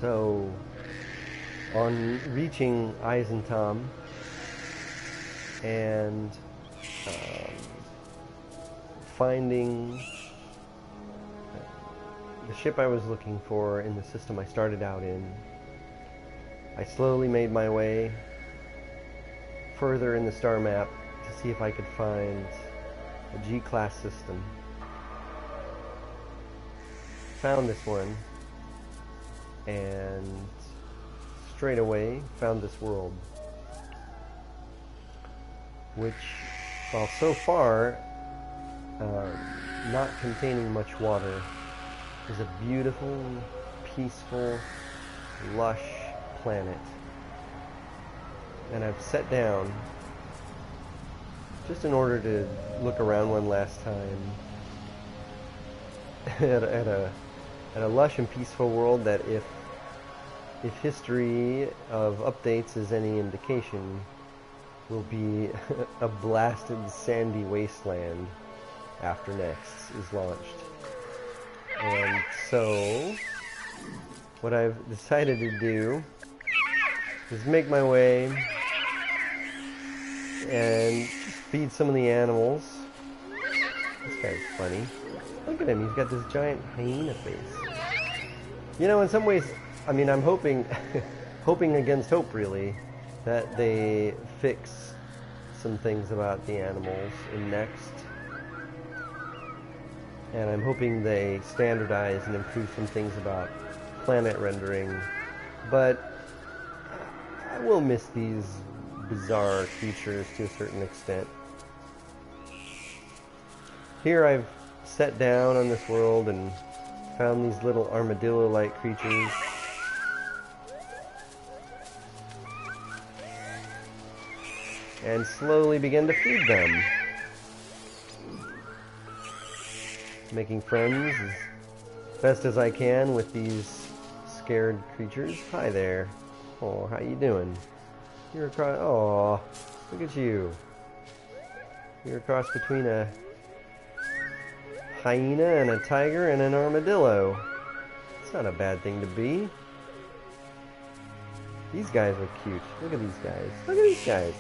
So, on reaching Eissentam and finding the ship I was looking for in the system I started out in, I slowly made my way further in the star map to see if I could find a G-class system. Found this one, and straight away found this world, which, while so far not containing much water, is a beautiful, peaceful, lush planet. And I've sat down just in order to look around one last time at a lush and peaceful world that, if history of updates is any indication, will be a blasted sandy wasteland after Next is launched. And so what I've decided to do is make my way and just feed some of the animals. This guy's funny. Look at him, he's got this giant hyena face. You know, in some ways, I mean, I'm hoping hoping against hope, really, that they fix some things about the animals in Next. And I'm hoping they standardize and improve some things about planet rendering. But I will miss these bizarre creatures to a certain extent. Here I've sat down on this world and found these little armadillo-like creatures. And slowly begin to feed them. Making friends as best as I can with these scared creatures. Hi there. Oh, how you doing? You're across. Oh, look at you. You're a cross between a hyena and a tiger and an armadillo. It's not a bad thing to be. These guys are cute. Look at these guys. Look at these guys.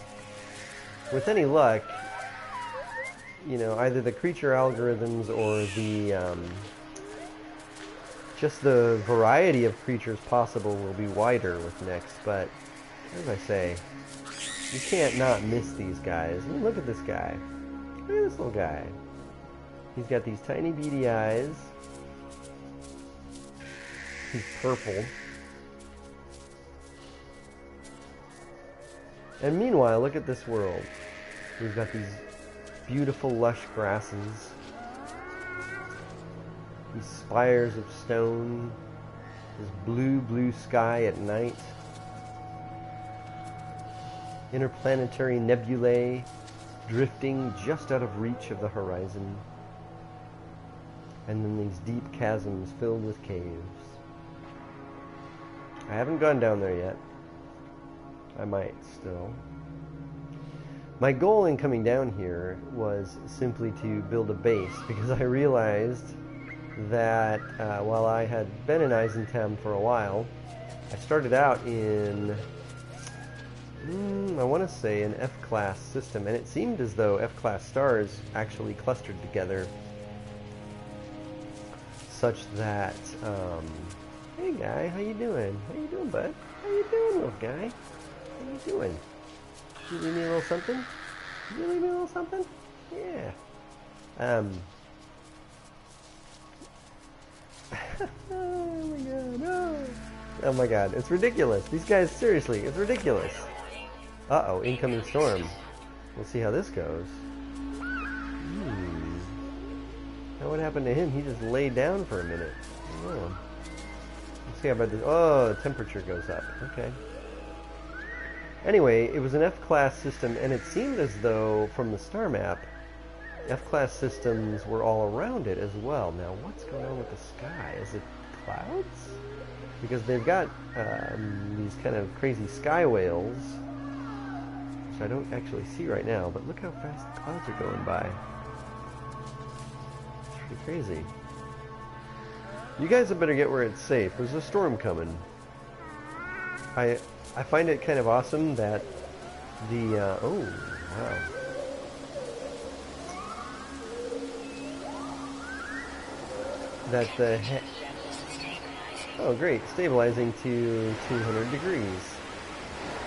With any luck, you know, either the creature algorithms or the just the variety of creatures possible will be wider with Next. But as I say, you can't not miss these guys. I mean, look at this guy. Look at this little guy. He's got these tiny beady eyes. He's purple. And meanwhile, look at this world. We've got these beautiful lush grasses, these spires of stone, this blue sky at night, interplanetary nebulae drifting just out of reach of the horizon, and then these deep chasms filled with caves. I haven't gone down there yet. I might still. My goal in coming down here was simply to build a base, because I realized that while I had been in Eissentam for a while, I started out in, I want to say, an F-class system, and it seemed as though F-class stars actually clustered together such that, hey guy, how you doing? How you doing, bud? How you doing, little guy? How you doing? You leave me a little something? You leave me a little something? Yeah. Oh my god, no. Oh my god, it's ridiculous. These guys, seriously, it's ridiculous. Uh-oh, incoming storm. We'll see how this goes. Now what happened to him? He just laid down for a minute. Oh. Let's see how about this. Oh, the temperature goes up. Okay. Anyway, it was an F-class system, and it seemed as though, from the star map, F-class systems were all around it as well. Now, what's going on with the sky? Is it clouds? Because they've got these kind of crazy sky whales, which I don't actually see right now, but look how fast the clouds are going by. It's pretty crazy. You guys had better get where it's safe. There's a storm coming. I find it kind of awesome that the oh wow. That the oh great, stabilizing to 200 degrees.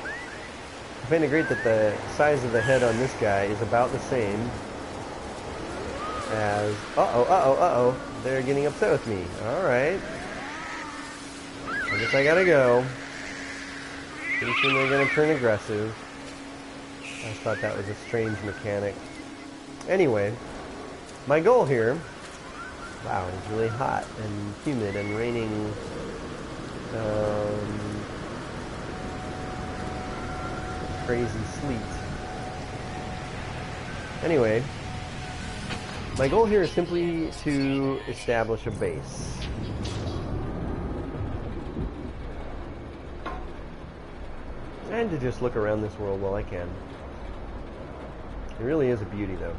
I find it great that the size of the head on this guy is about the same as they're getting upset with me. Alright. I guess I gotta go. Pretty soon they're gonna turn aggressive. I just thought that was a strange mechanic. Anyway, my goal here. Wow, it's really hot and humid and raining. Crazy sleet. Anyway, my goal here is simply to establish a base. And to just look around this world while I can. It really is a beauty, though.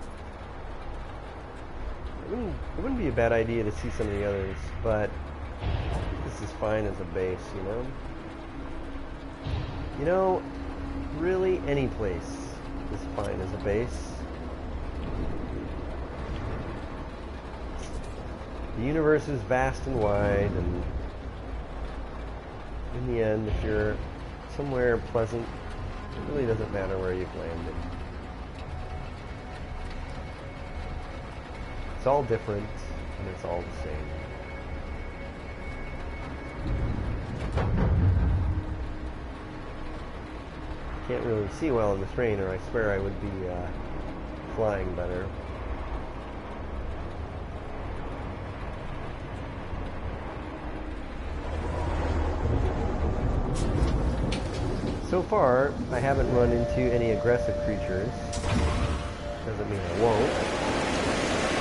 It wouldn't be a bad idea to see some of the others, but this is fine as a base, you know? You know, really any place is fine as a base. The universe is vast and wide, and in the end, if you're somewhere pleasant, it really doesn't matter where you've landed. It's all different, and it's all the same. Can't really see well in this rain, or I swear I would be flying better. So far, I haven't run into any aggressive creatures. Doesn't mean I won't.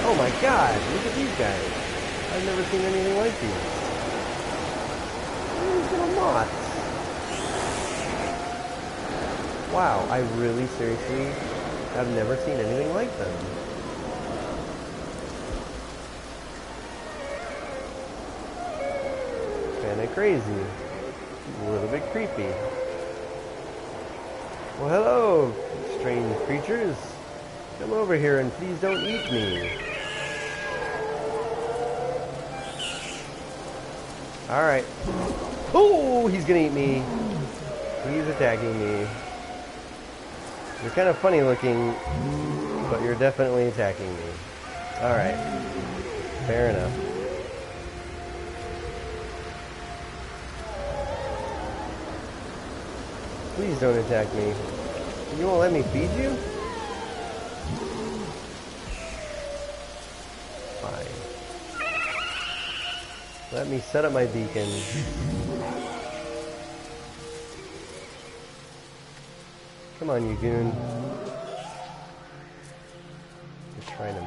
Oh my god, look at these guys. I've never seen anything like these. These little moths. Wow, I really seriously have never seen anything like them. Kinda crazy. A little bit creepy. Well, hello, strange creatures. Come over here and please don't eat me. Alright. Oh, he's gonna eat me. He's attacking me. You're kind of funny looking, but you're definitely attacking me. Alright. Fair enough. Please don't attack me. You won't let me feed you? Fine. Let me set up my beacon. Come on, you goon. Just trying to...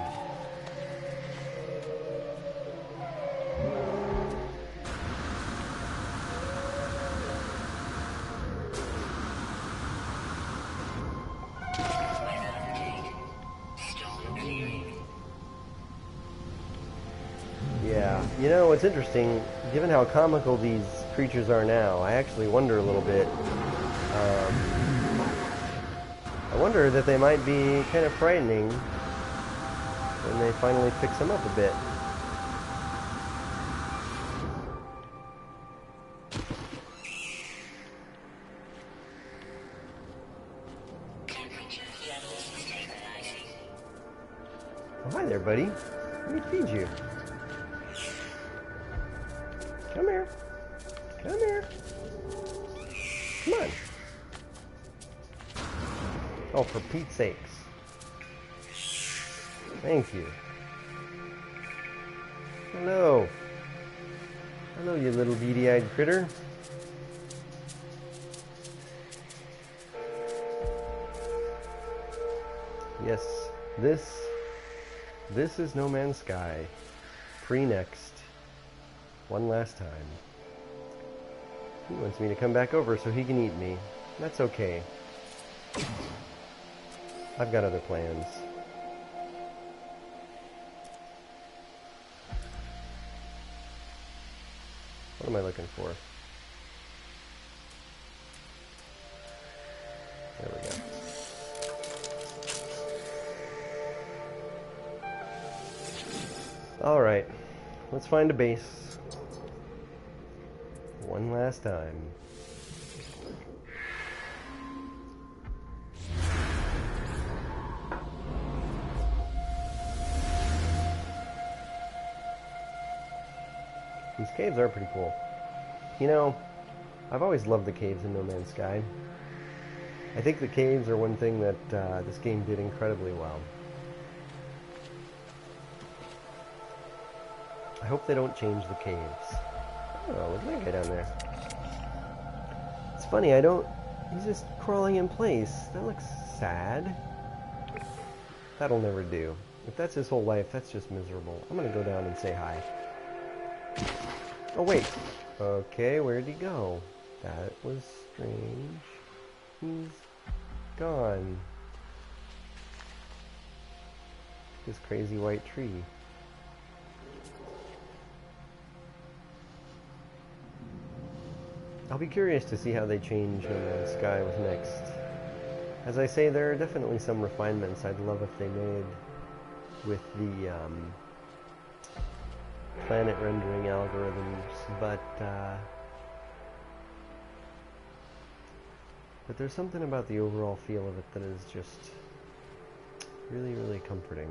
Yeah, you know, what's interesting, given how comical these creatures are now, I actually wonder a little bit, I wonder that they might be kind of frightening when they finally fix them up a bit. Oh, hi there, buddy. Let me feed you. Come here. Come here. Come on. Oh, for Pete's sakes. Thank you. Hello. Hello, you little beady-eyed critter. Yes, this is No Man's Sky. Pre-next. One last time. He wants me to come back over so he can eat me. That's okay. I've got other plans. What am I looking for? Alright, let's find a base. One last time. These caves are pretty cool. You know, I've always loved the caves in No Man's Sky. I think the caves are one thing that this game did incredibly well. I hope they don't change the caves. Oh, look at that guy down there. It's funny, he's just crawling in place. That looks sad. That'll never do. If that's his whole life, that's just miserable. I'm gonna go down and say hi. Oh, wait. Okay, where'd he go? That was strange. He's gone. This crazy white tree. I'll be curious to see how they change No Man's Sky with next. As I say, there are definitely some refinements I'd love if they made with the planet rendering algorithms, but there's something about the overall feel of it that is just really, really comforting.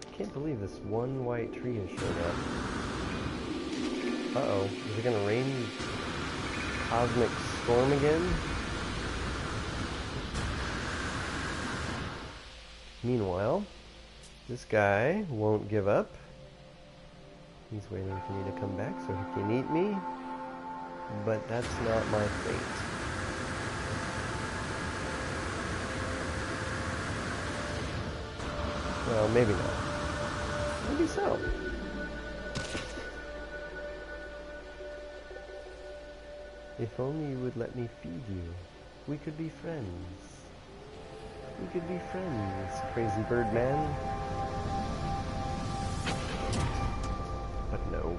I can't believe this one white tree has showed up. Uh-oh, is it gonna rain cosmic storm again? Meanwhile, this guy won't give up. He's waiting for me to come back so he can eat me, but that's not my fate. Well, maybe not. Maybe so. If only you would let me feed you, we could be friends. We could be friends, crazy bird man. But no.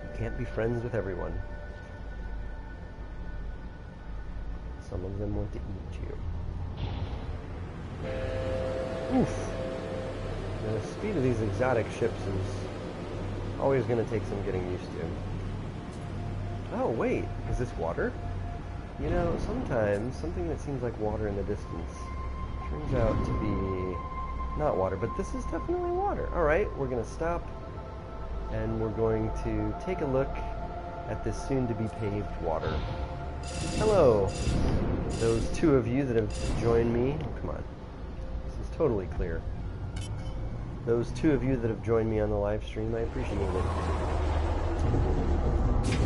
You can't be friends with everyone. Some of them want to eat you. Oof! The speed of these exotic ships is always going to take some getting used to. Oh, wait, is this water? You know, sometimes something that seems like water in the distance turns out to be not water, but this is definitely water. Alright, we're going to stop and we're going to take a look at this soon-to-be paved water. Hello, those two of you that have joined me. Oh, come on, this is totally clear. Those two of you that have joined me on the live stream, I appreciate it.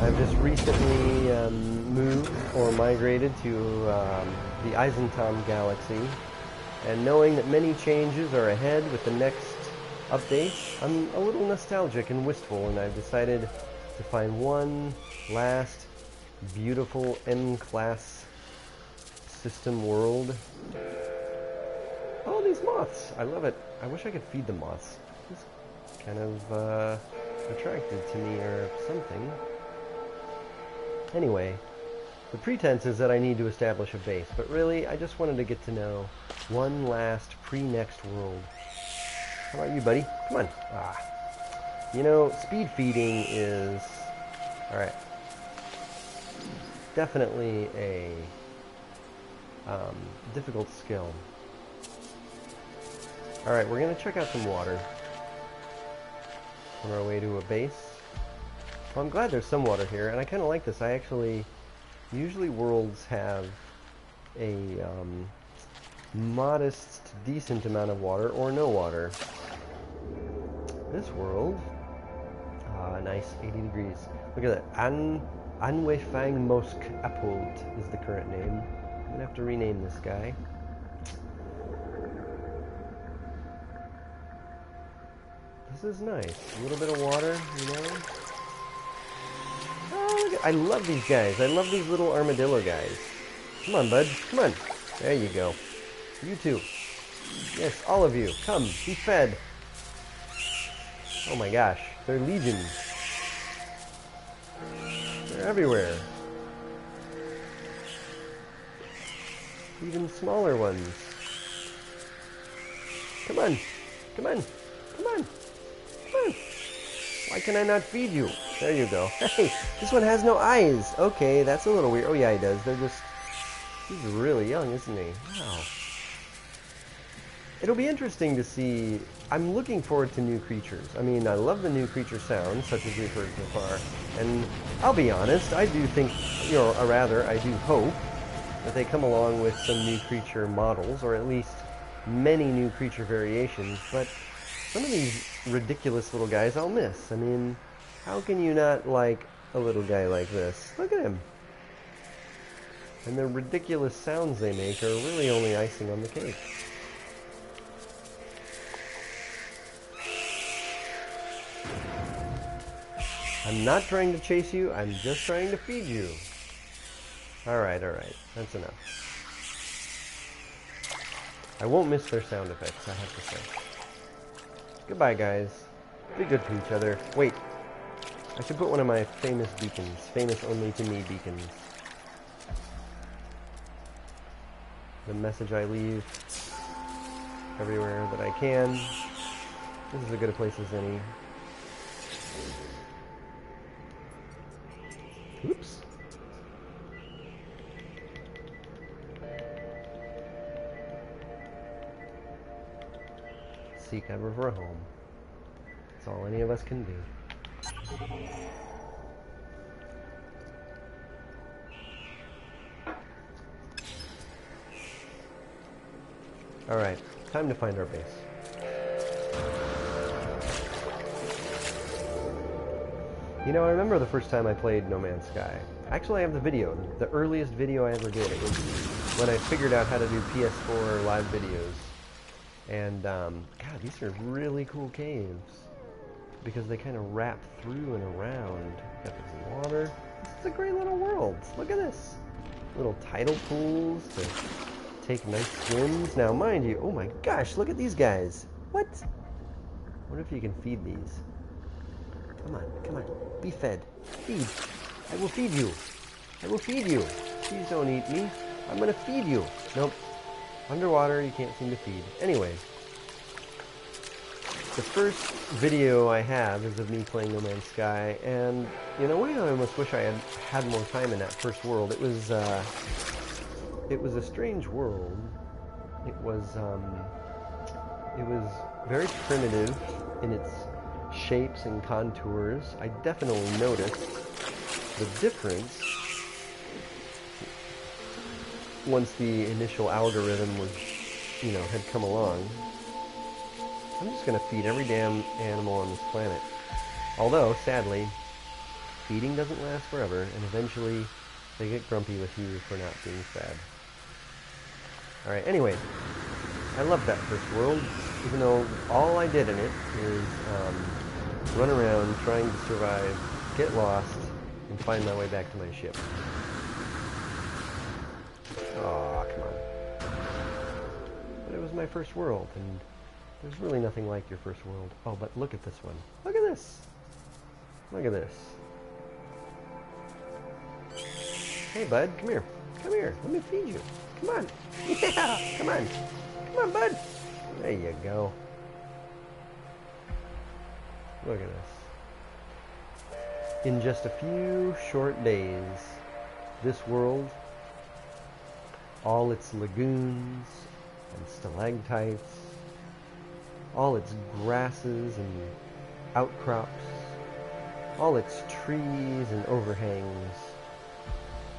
I've just recently moved or migrated to the Eissentam galaxy, and knowing that many changes are ahead with the next update, I'm a little nostalgic and wistful, and I've decided to find one last beautiful M-class system world. Oh, these moths! I love it. I wish I could feed the moths. It's kind of attracted to me or something. Anyway, the pretense is that I need to establish a base, but really, I just wanted to get to know one last pre-next world. How about you, buddy? Come on. Ah. You know, speed feeding is... Alright. Definitely a difficult skill. Alright, we're going to check out some water on our way to a base. Well, I'm glad there's some water here, and I kind of like this. Usually worlds have a modest, decent amount of water, or no water. This world, nice, 80 degrees. Look at that, Anwefang Mosk Apold is the current name. I'm going to have to rename this guy. This is nice. A little bit of water, you know? Oh, look at, I love these guys. I love these little armadillo guys. Come on, bud. Come on. There you go. You too. Yes, all of you. Come, be fed. Oh my gosh. They're legion. They're everywhere. Even smaller ones. Come on. Come on. Come on. Come on. Why can I not feed you? There you go. Hey, this one has no eyes. Okay, that's a little weird. Oh, yeah, he does. They're just... He's really young, isn't he? Wow. It'll be interesting to see... I'm looking forward to new creatures. I mean, I love the new creature sounds, such as we've heard so far. And I'll be honest, I do think, you know, or rather, I do hope that they come along with some new creature models, or at least many new creature variations, but some of these ridiculous little guys I'll miss. I mean, how can you not like a little guy like this? Look at him. And the ridiculous sounds they make are really only icing on the cake. I'm not trying to chase you, I'm just trying to feed you. Alright, that's enough. I won't miss their sound effects, I have to say. Goodbye, guys. Be good to each other. Wait, I should put one of my famous beacons, famous only to me beacons. The message I leave everywhere that I can. This is as good a place as any. Oops. Seek ever for a home. That's all any of us can do. Alright, time to find our base. You know, I remember the first time I played No Man's Sky. Actually, I have the video. The earliest video I ever did. It was when I figured out how to do PS4 live videos. And, God, these are really cool caves. Because they kind of wrap through and around. Got this water. This is a great little world. Look at this. Little tidal pools to take nice swims. Now, mind you, oh my gosh, look at these guys. What? I wonder if you can feed these. Come on, come on. Be fed. Feed. I will feed you. I will feed you. Please don't eat me. I'm gonna feed you. Nope. Underwater, you can't seem to feed. Anyway. The first video I have is of me playing No Man's Sky, and in a way I almost wish I had had more time in that first world. It was a strange world. It was very primitive in its shapes and contours. I definitely noticed the difference once the initial algorithm was, you know, had come along. I'm just gonna feed every damn animal on this planet. Although, sadly, feeding doesn't last forever, and eventually they get grumpy with you for not being fed. Alright, anyway, I love that first world, even though all I did in it is run around trying to survive, get lost, and find my way back to my ship. Aw, come on. But it was my first world, and there's really nothing like your first world. Oh, but look at this one. Look at this! Look at this. Hey, bud, come here. Come here, let me feed you. Come on. Yeah, come on. Come on, bud. There you go. Look at this. In just a few short days, this world, all its lagoons and stalactites, all its grasses and outcrops, all its trees and overhangs,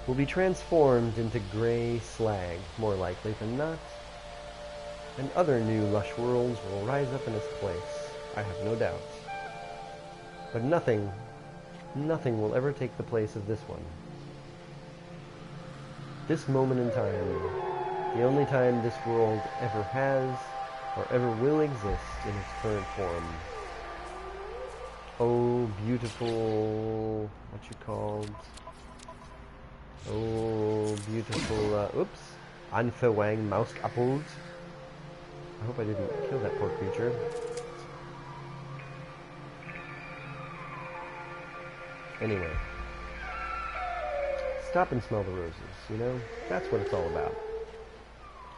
will be transformed into gray slag, more likely than not, and other new lush worlds will rise up in its place, I have no doubt. But nothing will ever take the place of this one. This moment in time, the only time this world ever has or ever will exist in its current form. Oh, beautiful, what you called? Oh, beautiful, oops, Anverwang Mauskapult. I hope I didn't kill that poor creature. Anyway. Stop and smell the roses, you know? That's what it's all about.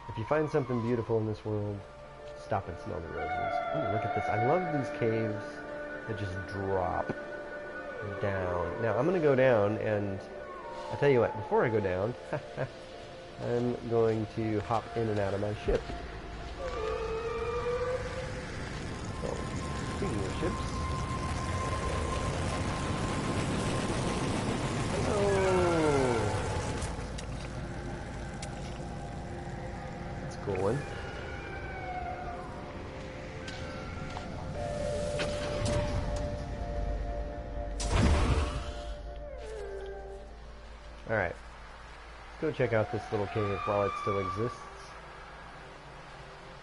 If you find something beautiful in this world, stop and smell the roses. Ooh, look at this. I love these caves that just drop down. Now, I'm going to go down, and I'll tell you what, before I go down, I'm going to hop in and out of my ship. So, speaking of ships, hello! That's a cool one. Alright, let's go check out this little cave while it still exists.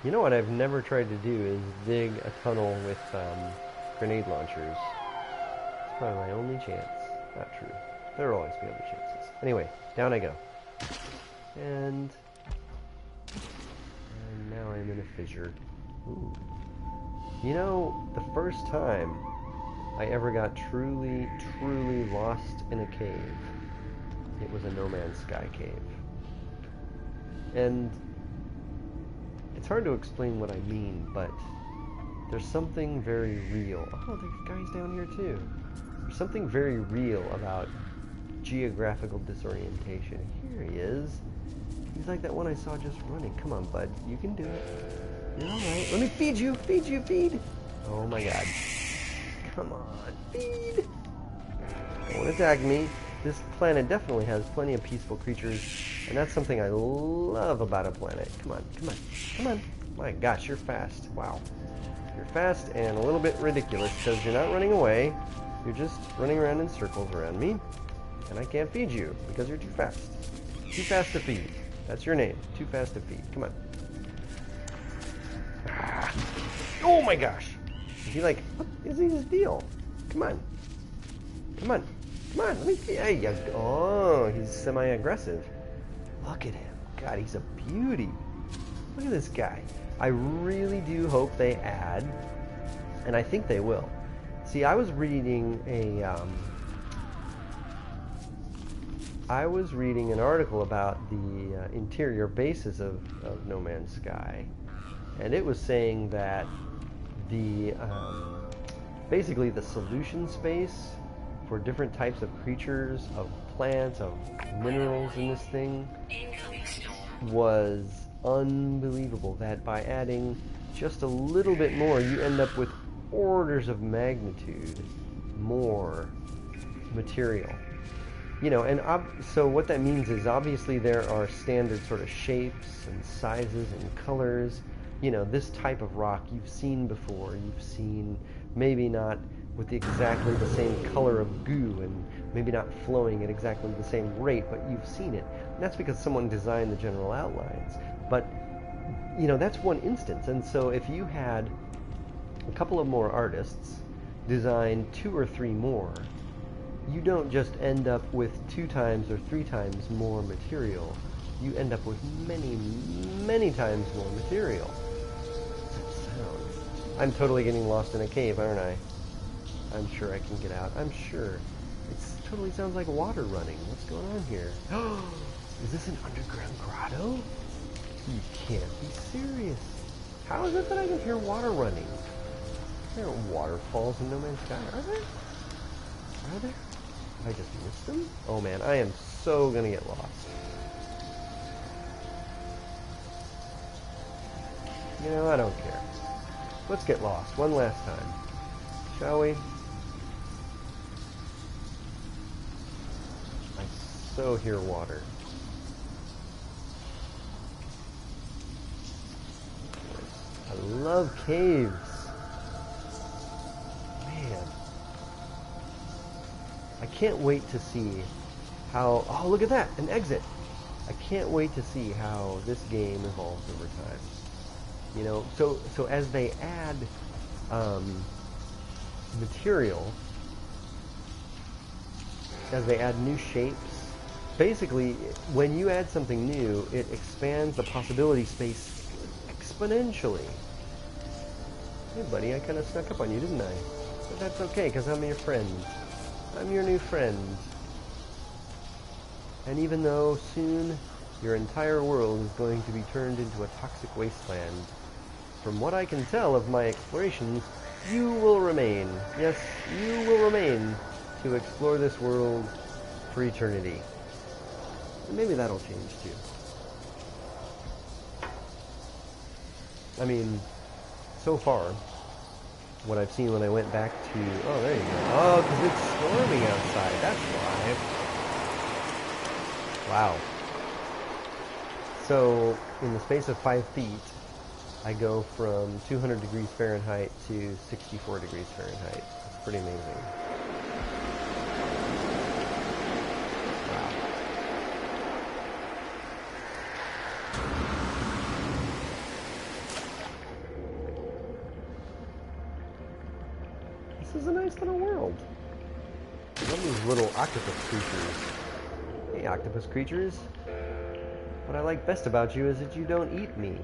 You know what I've never tried to do is dig a tunnel with grenade launchers. It's probably my only chance. Not true. There will always be other chances. Anyway, down I go. And now I'm in a fissure. Ooh. You know, the first time I ever got truly, truly lost in a cave, it was a No Man's Sky cave. And it's hard to explain what I mean, but there's something very real. Oh, there's guys down here too. There's something very real about geographical disorientation. Here he is. He's like that one I saw just running. Come on, bud. You can do it. You're alright. Let me feed you. Feed you. Feed. Oh my god. Come on. Feed. Don't attack me. This planet definitely has plenty of peaceful creatures, and that's something I love about a planet. Come on, come on, come on. My gosh, you're fast. Wow. You're fast and a little bit ridiculous because you're not running away. You're just running around in circles around me, and I can't feed you because you're too fast. Too fast to feed. That's your name. Too fast to feed. Come on. Ah. Oh my gosh. Is he like, what is his deal? Come on. Come on. Come on, let me see. Hey, oh, he's semi-aggressive. Look at him. God, he's a beauty. Look at this guy. I really do hope they add, and I think they will. See, I was reading an article about the interior bases of No Man's Sky, and it was saying that the basically the solution space for different types of creatures, of plants, of minerals in this thing was unbelievable. That by adding just a little bit more, you end up with orders of magnitude more material. You know, and so what that means is obviously there are standard sort of shapes and sizes and colors. You know, this type of rock you've seen before. You've seen maybe not with exactly the same color of goo and maybe not flowing at exactly the same rate, but you've seen it. And that's because someone designed the general outlines. But, you know, that's one instance. And so if you had a couple of more artists design 2 or 3 more, you don't just end up with 2 times or 3 times more material. You end up with many, many times more material. What's that sound? I'm totally getting lost in a cave, aren't I? I'm sure I can get out. I'm sure. It totally sounds like water running. What's going on here? Is this an underground grotto? You can't be serious. How is it that I can hear water running? There are waterfalls in No Man's Sky, are there? Are there? Have I just missed them? Oh man, I am so gonna get lost. You know, I don't care. Let's get lost one last time. Shall we? I so hear water. I love caves. Man. I can't wait to see how... Oh, look at that! An exit! I can't wait to see how this game evolves over time. You know, so as they add material, as they add new shapes, basically, when you add something new, it expands the possibility space exponentially. Hey buddy, I kind of snuck up on you, didn't I? But that's okay, because I'm your friend. I'm your new friend. And even though soon your entire world is going to be turned into a toxic wasteland. From what I can tell of my explorations, you will remain. Yes, you will remain to explore this world for eternity. And maybe that'll change too. I mean, so far, what I've seen when I went back to... Oh, there you go. Oh, because it's storming outside. That's why. Wow. So, in the space of 5 feet, I go from 200 degrees Fahrenheit to 64 degrees Fahrenheit. It's pretty amazing. Wow. This is a nice little world. I love these little octopus creatures. Hey, octopus creatures. What I like best about you is that you don't eat me.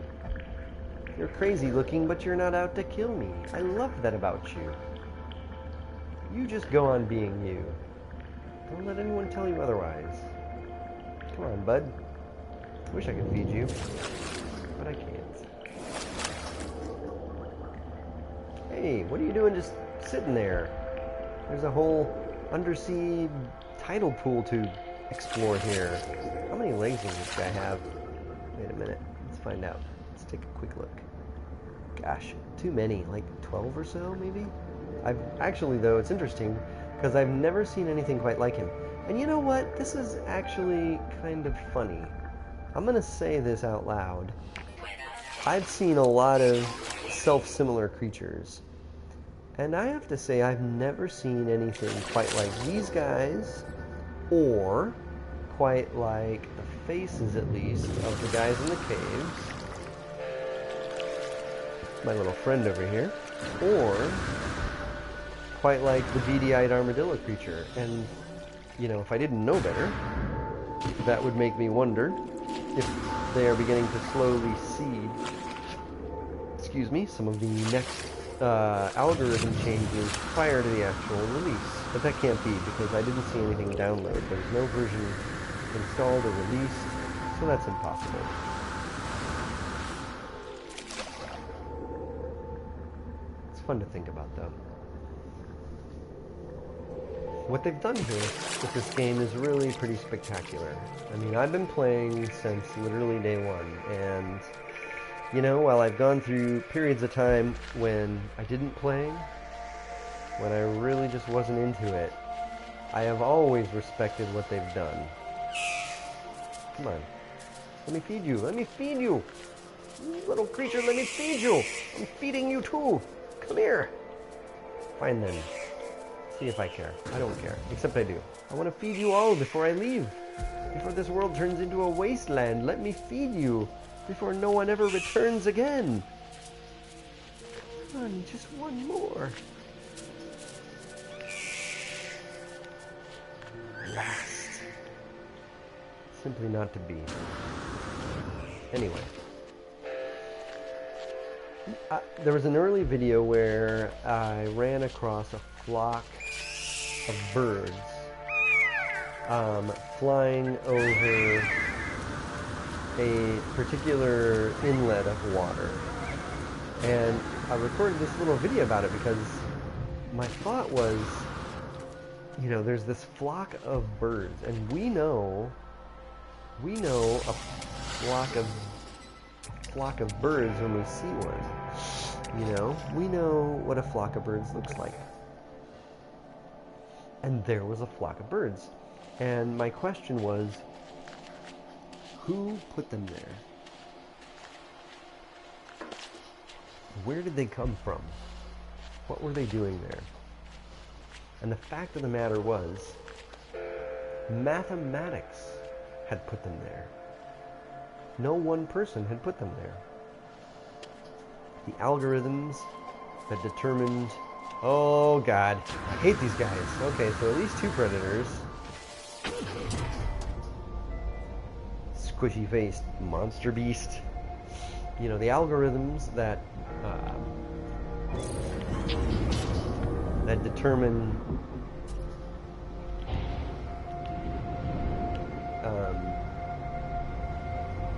You're crazy looking, but you're not out to kill me. I love that about you. You just go on being you. Don't let anyone tell you otherwise. Come on, bud. Wish I could feed you, but I can't. Hey, what are you doing just sitting there? There's a whole undersea tidal pool to explore here. How many legs does this guy have? Wait a minute. Let's find out. Let's take a quick look. Gosh, too many. Like 12 or so, maybe? Actually, though, it's interesting because I've never seen anything quite like him. And you know what? This is actually kind of funny. I'm going to say this out loud. I've seen a lot of self-similar creatures. And I have to say I've never seen anything quite like these guys, or quite like the faces, at least, of the guys in the caves. My little friend over here. Or quite like the beady-eyed armadillo creature. And, you know, if I didn't know better, that would make me wonder if they are beginning to slowly seed, excuse me, some of the next algorithm changes prior to the actual release. But that can't be, because I didn't see anything download. There's no version installed or released, so that's impossible. It's fun to think about, though. What they've done here with this game is really pretty spectacular. I mean, I've been playing since literally day one, and you know, while I've gone through periods of time when I didn't play, when I really just wasn't into it, I have always respected what they've done. Come on. Let me feed you. Let me feed you. Little creature, let me feed you. I'm feeding you too. Come here. Fine then. See if I care. I don't care. Except I do. I want to feed you all before I leave. Before this world turns into a wasteland, let me feed you. Before no one ever returns again. Come on, just one more. Last. Simply not to be. Anyway. There was an early video where I ran across a flock of birds flying over a particular inlet of water, and I recorded this little video about it because my thought was, you know, there's this flock of birds, and we know a flock of birds when we see one. You know, we know what a flock of birds looks like, and there was a flock of birds, and my question was, who put them there? Where did they come from? What were they doing there? And the fact of the matter was, mathematics had put them there. No one person had put them there. The algorithms that determined... Oh God, I hate these guys. Okay, so at least 2 predators. Squishy-faced monster beast. You know, the algorithms that determine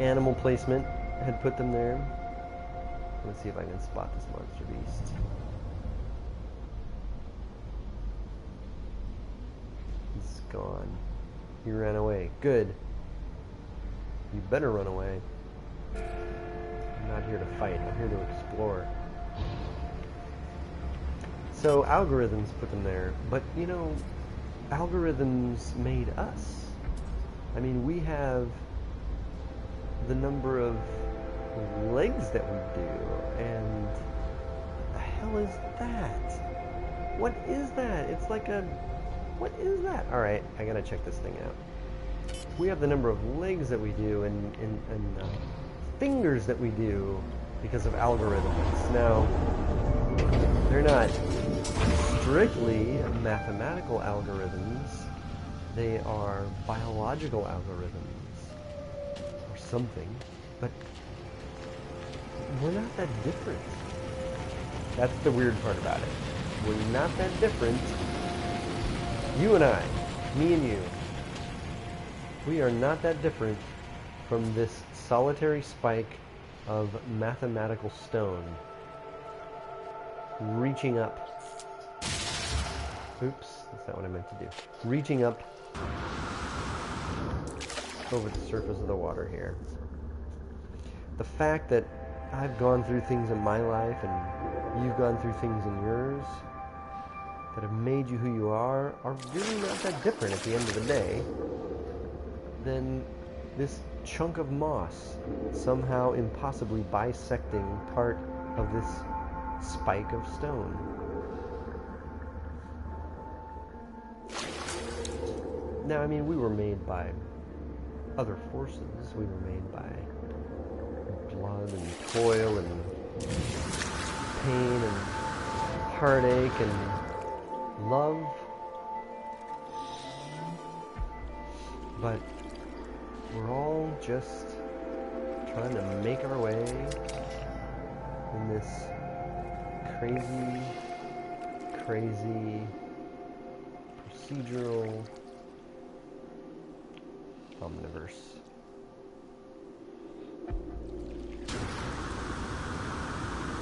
animal placement had put them there. Let's see if I can spot this monster beast. He's gone. He ran away. Good. You better run away. I'm not here to fight. I'm here to explore. So algorithms put them there. But, you know, algorithms made us. I mean, we have the number of legs that we do, and the hell is that? What is that? It's like a... What is that? Alright, I gotta check this thing out. We have the number of legs that we do and fingers that we do because of algorithms. Now, they're not strictly mathematical algorithms. They are biological algorithms or something, but we're not that different. That's the weird part about it. We're not that different. You and I, me and you, we are not that different from this solitary spike of mathematical stone reaching up. Oops, that's not what I meant to do. Reaching up over the surface of the water here. The fact that I've gone through things in my life and you've gone through things in yours that have made you who you are really not that different at the end of the day than this chunk of moss somehow impossibly bisecting part of this spike of stone. Now, I mean, we were made by other forces. We were made by blood and toil and pain and heartache and love. But we're all just trying to make our way in this crazy procedural omniverse.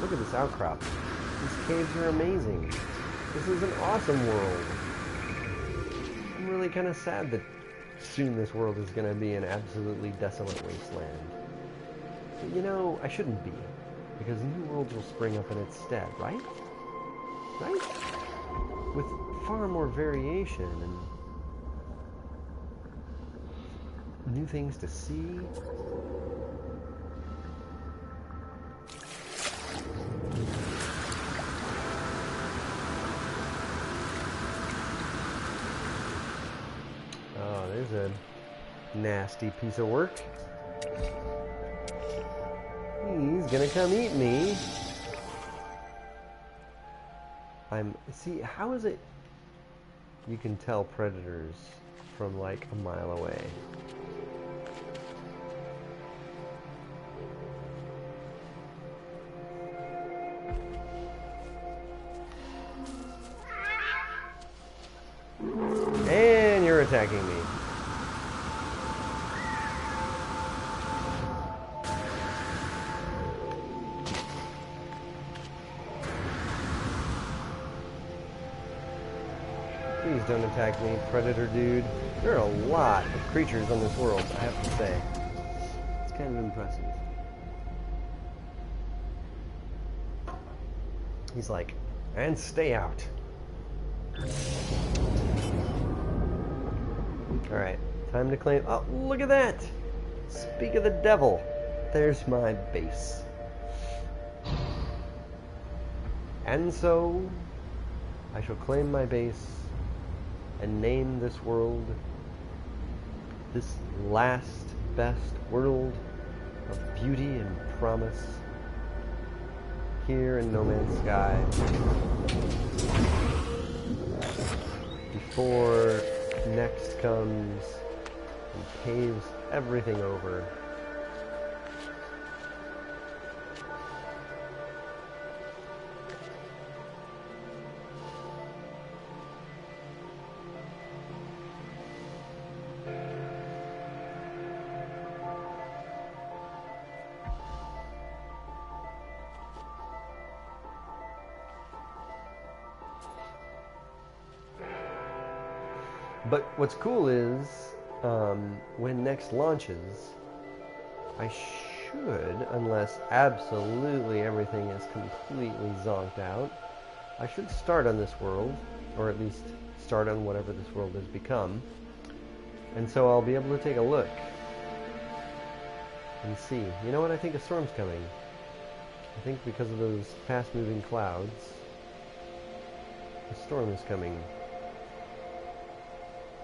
Look at this outcrop. These caves are amazing. This is an awesome world. I'm really kind of sad that soon this world is going to be an absolutely desolate wasteland. But you know, I shouldn't be, because new worlds will spring up in its stead, right? Right? With far more variation and new things to see. Oh, there's a nasty piece of work. He's gonna come eat me. See, how is it you can tell predators from like a mile away? And you're attacking me. Please don't attack me, predator dude. There are a lot of creatures on this world, I have to say. It's kind of impressive. He's like, and stay out. Alright, time to claim... Oh, look at that! Speak of the devil. There's my base. And so, I shall claim my base and name this world, this last best world of beauty and promise, here in No Man's Sky, before next comes and paves everything over. But what's cool is, when next launches, I should, unless absolutely everything is completely zonked out, I should start on this world, or at least start on whatever this world has become. And so I'll be able to take a look and see. You know what? I think a storm's coming. I think because of those fast-moving clouds, a storm is coming.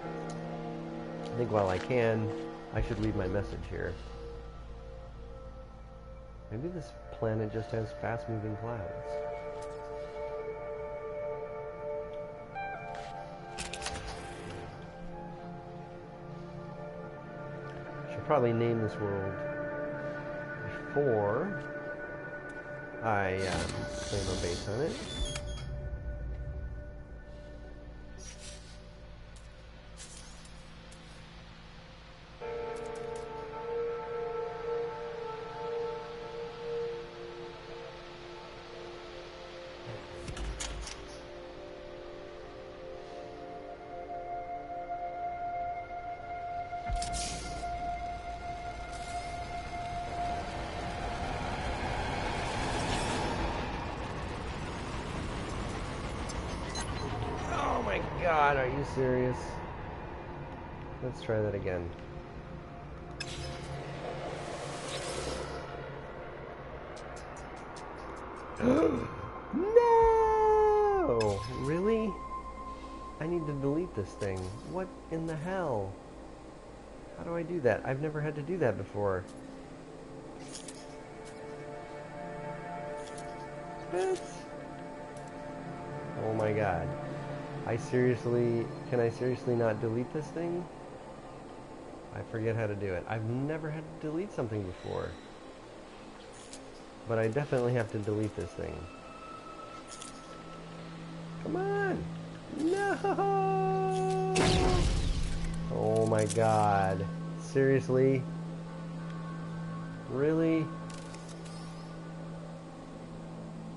I think while I can, I should leave my message here. Maybe this planet just has fast-moving clouds. Should probably name this world before I claim a base on it. God, are you serious? Let's try that again. No! Really? I need to delete this thing. What in the hell? How do I do that? I've never had to do that before. What? Oh my god. Can I seriously not delete this thing? I forget how to do it. I've never had to delete something before. But I definitely have to delete this thing. Come on! No! Oh my god. Seriously? Really?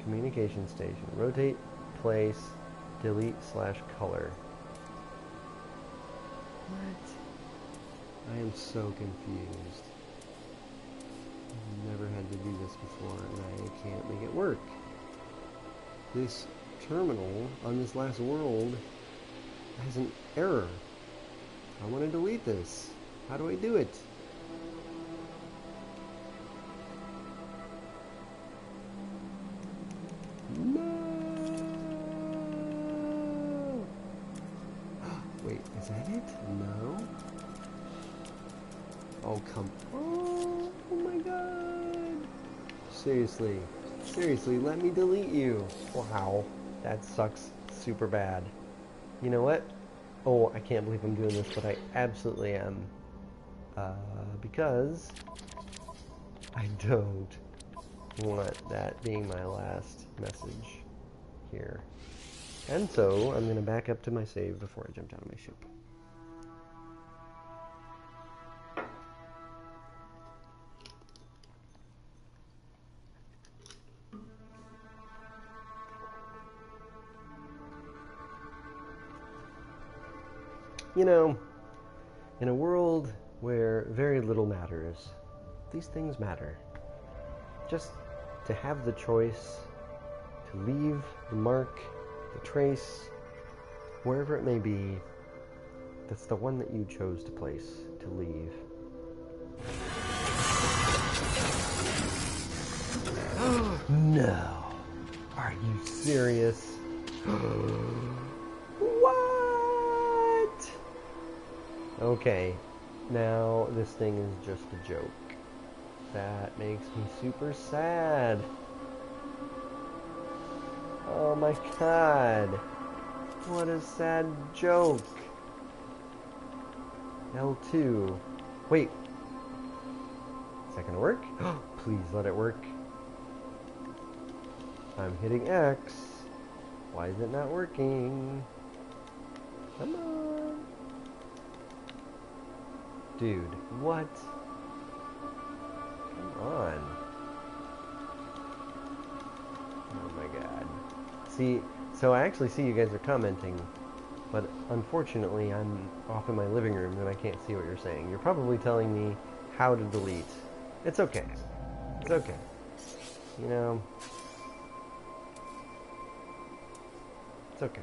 Communication station. Rotate, place, delete/color. What? I am so confused. I've never had to do this before, and I can't make it work. This terminal on this last world has an error. I want to delete this. How do I do it? No! Wait, is that it? No? Oh, come on. Oh my god. Seriously. Seriously, let me delete you. Wow. That sucks super bad. You know what? Oh, I can't believe I'm doing this, but I absolutely am. Because I don't want that being my last message here. And so, I'm going to back up to my save before I jump out of my ship. You know, in a world where very little matters, these things matter. Just to have the choice to leave the mark, the trace, wherever it may be, that's the one that you chose to place, to leave. No. Are you serious? What? Okay, now this thing is just a joke. That makes me super sad. Oh my god. What a sad joke. L2. Wait. Is that gonna work? Please let it work. I'm hitting X. Why is it not working? Come on. Dude, what? Come on. Oh my god. See, so I actually see you guys are commenting But unfortunately, I'm off in my living room and I can't see what you're saying. You're probably telling me how to delete. It's okay. It's okay. You know, it's okay.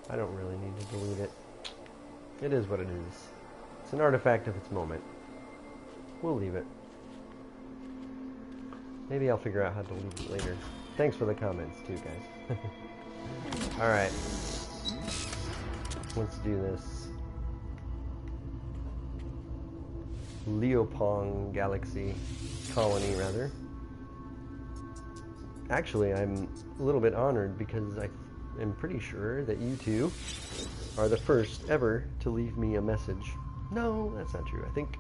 I don't really need to delete it. It is what it is. It's an artifact of its moment. We'll leave it. Maybe I'll figure out how to delete it later. Thanks for the comments too, guys. Alright. Let's do this. Leopong Galaxy Colony, rather. Actually, I'm a little bit honored because I am pretty sure that you two are the first ever to leave me a message. No, that's not true. I think,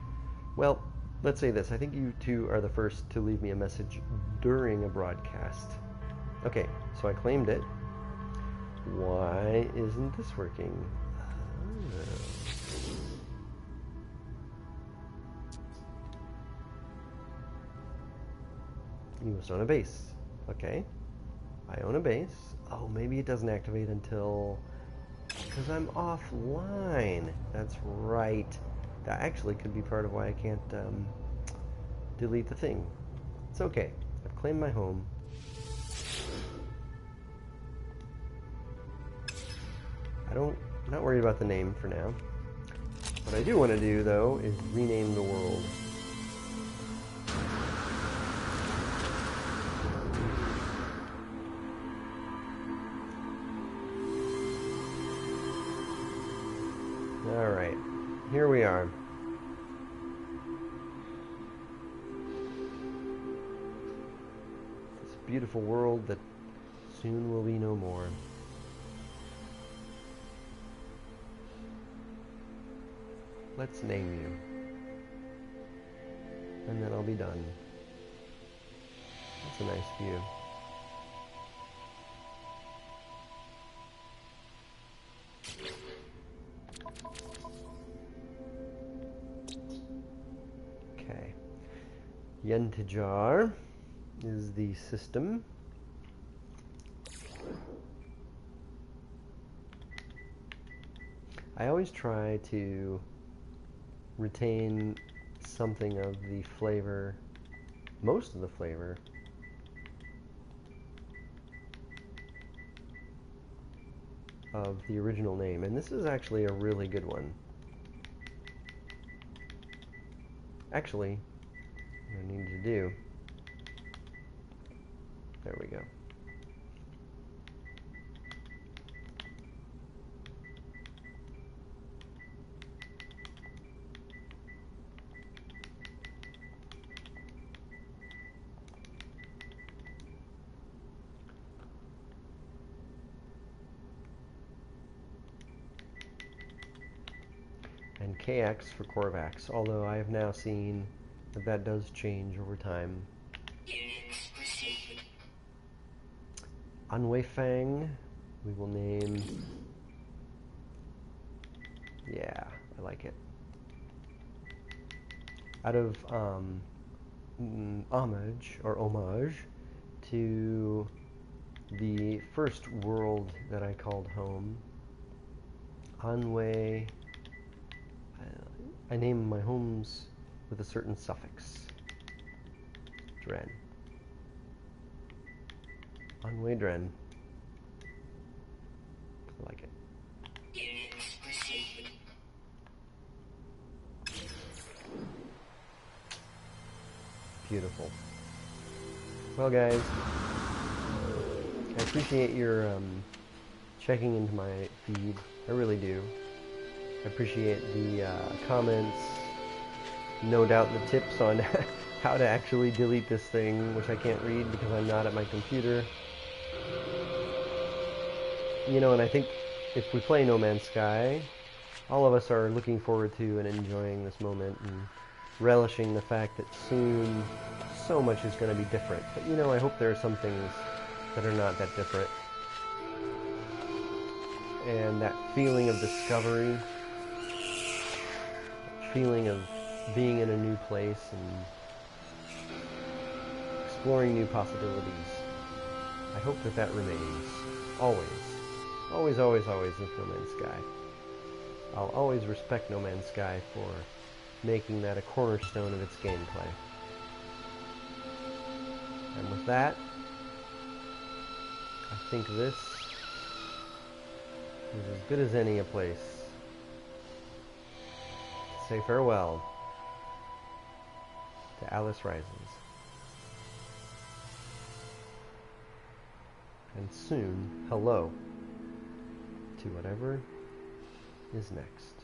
well, let's say this. I think you two are the first to leave me a message during a broadcast. Okay, so I claimed it. Why isn't this working? Oh. You must own a base. Okay. I own a base. Oh, maybe it doesn't activate until... because I'm offline. That's right. That actually could be part of why I can't delete the thing. It's okay. I've claimed my home. I'm not worried about the name for now. What I do want to do, though, is rename the world. Alright, here we are. This beautiful world that soon will be no more. Let's name you. And then I'll be done. That's a nice view. Okay. Yentijar is the system. I always try to retain something of the flavor, most of the flavor, of the original name, and this is actually a really good one. Actually, what I need to do, there we go. And KX for Korvax, although I have now seen that that does change over time. Anweifang, we will name... yeah, I like it. Out of homage to the first world that I called home, Anwei... I name my homes with a certain suffix. Dren. Anwei Dren. I like it. Beautiful. Well, guys, I appreciate your checking into my feed. I really do. I appreciate the comments, no doubt the tips on how to actually delete this thing, which I can't read because I'm not at my computer. You know, and I think if we play No Man's Sky, all of us are looking forward to and enjoying this moment and relishing the fact that soon so much is going to be different. But, you know, I hope there are some things that are not that different. And that feeling of discovery, feeling of being in a new place and exploring new possibilities. I hope that that remains, always. Always, always, always is No Man's Sky. I'll always respect No Man's Sky for making that a cornerstone of its gameplay. And with that, I think this is as good as any a place to say farewell to Alice Rises. And soon, hello to whatever is next.